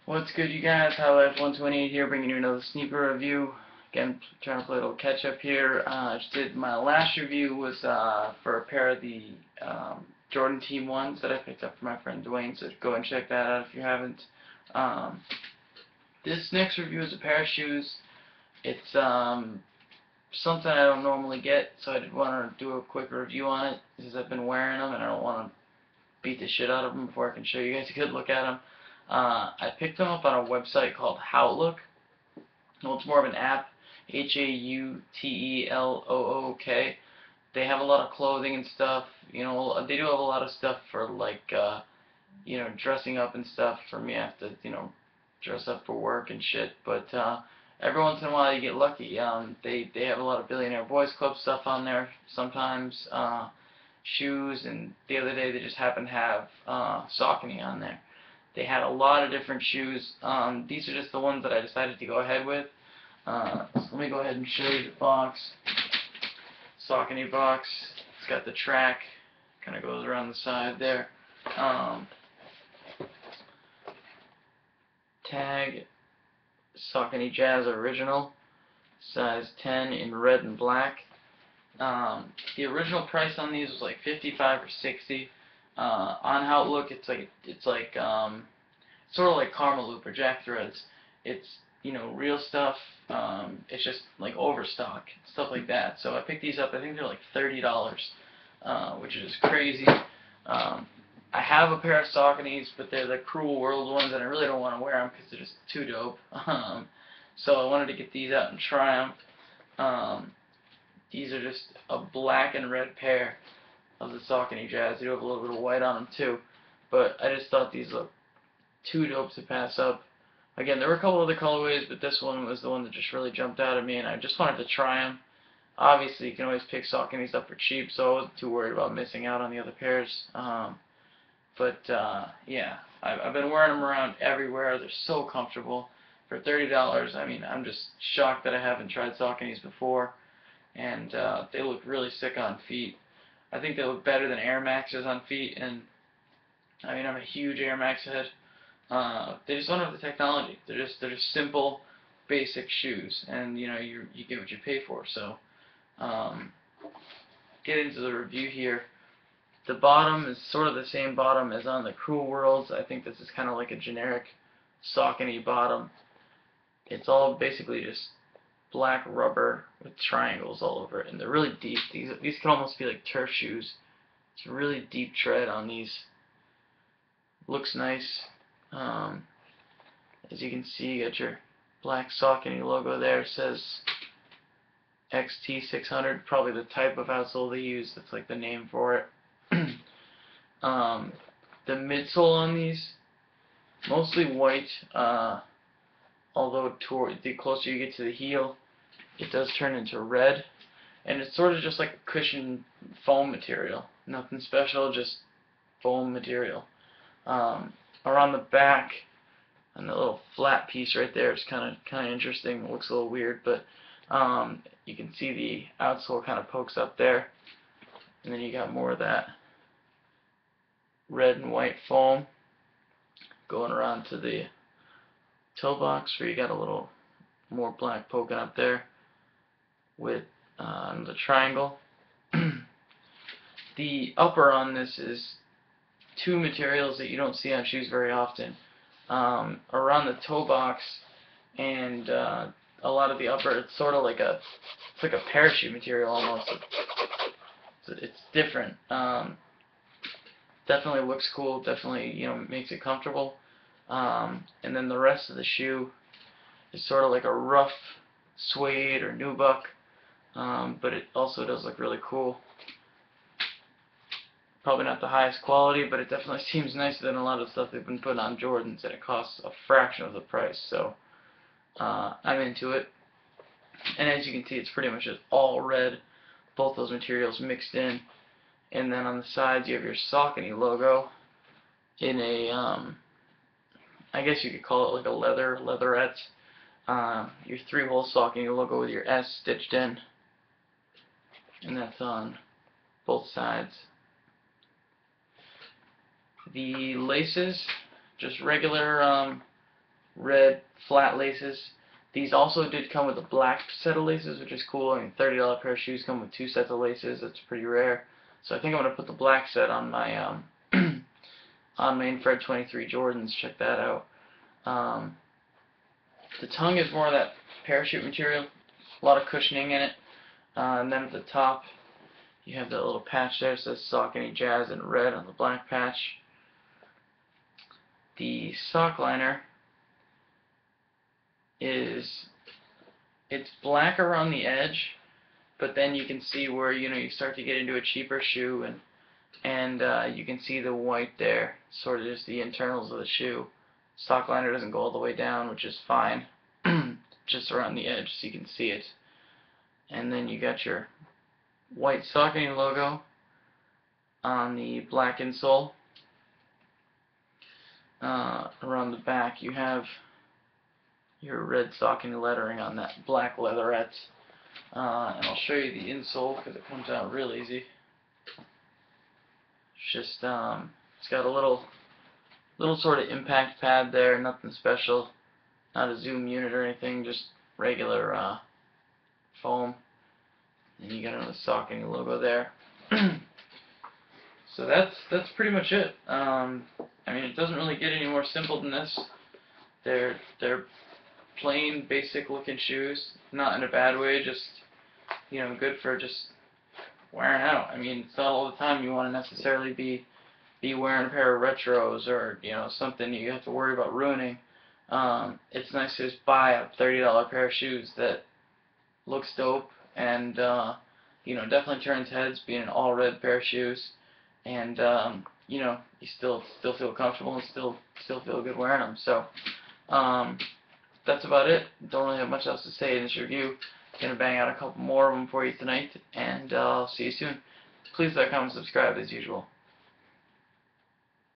What's good, you guys? HighLife128 here, bringing you another sneaker review. Again, trying to play a little catch up here. I just did my last review was for a pair of the Jordan Team 1s that I picked up for my friend Dwayne, so go and check that out if you haven't. Um, this next review is a pair of shoes. It's something I don't normally get, so I did want to do a quick review on it because I've been wearing them and I don't want to beat the shit out of them before I can show you guys a good look at them. I picked them up on a website called Hautelook. Well, it's more of an app, Hautelook. They have a lot of clothing and stuff. You know, they do have a lot of stuff for like, you know, dressing up and stuff. For me, I have to, you know, dress up for work and shit. But every once in a while, you get lucky. They have a lot of Billionaire Boys Club stuff on there sometimes. Shoes, and the other day they just happened to have Saucony on there. They had a lot of different shoes. These are just the ones that I decided to go ahead with. So let me go ahead and show you the box. Saucony box. It's got the track. Kind of goes around the side there. Tag. Saucony Jazz Original. Size 10 in red and black. The original price on these was like 55 or 60. On Outlook, it's sort of like Karmaloop or Jack Threads. It's, you know, real stuff. It's just like overstock, stuff like that. So I picked these up. I think they're like $30, which is crazy. I have a pair of Sauconys, but they're the Cruel World ones, and I really don't want to wear them because they're just too dope. So I wanted to get these out and try them. These are just a black and red pair of the Saucony Jazz. They do have a little bit of white on them too, but I just thought these looked too dope to pass up. Again, there were a couple other colorways, but this one was the one that just really jumped out at me, and I just wanted to try them. Obviously, you can always pick Sauconys up for cheap, so I wasn't too worried about missing out on the other pairs. Yeah, I've been wearing them around everywhere. They're so comfortable. For $30, I mean, I'm just shocked that I haven't tried Sauconys before. And they look really sick on feet. I think they look better than Air Maxes on feet, and I mean, I'm a huge Air Max head. They just don't have the technology. They're just simple, basic shoes, and you know, you get what you pay for. So get into the review here. The bottom is sort of the same bottom as on the Cruel Worlds. I think this is kind of like a generic Saucony bottom. It's all basically just black rubber with triangles all over it, and they're really deep. These can almost be like turf shoes. It's a really deep tread on these. Looks nice. As you can see, you got your black Saucony logo there. It says XT600, probably the type of outsole they use. That's like the name for it. The midsole on these, mostly white, although the closer you get to the heel, it does turn into red, and it's sort of just like a cushion foam material. Nothing special, just foam material. Around the back, and the little flat piece right there is kind of interesting. It looks a little weird, but you can see the outsole kind of pokes up there, and then you got more of that red and white foam going around to the toe box, where you got a little more black poking up there with the triangle. The upper on this is two materials that you don't see on shoes very often. Around the toe box and a lot of the upper, it's sort of like it's like a parachute material almost. It's different. Definitely looks cool. Definitely, you know, makes it comfortable. And then the rest of the shoe is sort of like a rough suede or nubuck, but it also does look really cool. Probably not the highest quality, but it definitely seems nicer than a lot of stuff they've been putting on Jordans, and it costs a fraction of the price, so I'm into it. And as you can see, it's pretty much just all red, both those materials mixed in. And then on the sides, you have your Saucony logo in a, I guess you could call it like a leatherette. Your 3-hole Saucony logo with your S stitched in, and that's on both sides. The laces, just regular red flat laces. These also did come with a black set of laces, which is cool. I mean, $30 pair of shoes come with 2 sets of laces. That's pretty rare. So I think I'm gonna put the black set on my on my Infrared 23 Jordans. Check that out. The tongue is more of that parachute material, a lot of cushioning in it. And then at the top, you have that little patch there. It says Saucony Jazz in red on the black patch. The sock liner it's black around the edge, but then you can see where you start to get into a cheaper shoe, and you can see the white there, sort of just the internals of the shoe. Sock liner doesn't go all the way down, which is fine, just around the edge so you can see it. And then you got your white Saucony logo on the black insole. Around the back you have your red Saucony lettering on that black leatherette. And I'll show you the insole because it comes out real easy. It's just it's got a little sort of impact pad there, nothing special, not a zoom unit or anything, just regular foam. And you got another Saucony logo there. So that's pretty much it. I mean, it doesn't really get any more simple than this. They're plain, basic looking shoes, not in a bad way, just good for just wearing out. I mean, it's not all the time you want to necessarily be wearing a pair of retros or something you have to worry about ruining. It's nice to just buy a $30 pair of shoes that looks dope and definitely turns heads, being an all red pair of shoes, and you still feel comfortable and still feel good wearing them. So that's about it. Don't really have much else to say in this review. Gonna bang out a couple more of them for you tonight, and I'll see you soon. Please like, comment, subscribe as usual.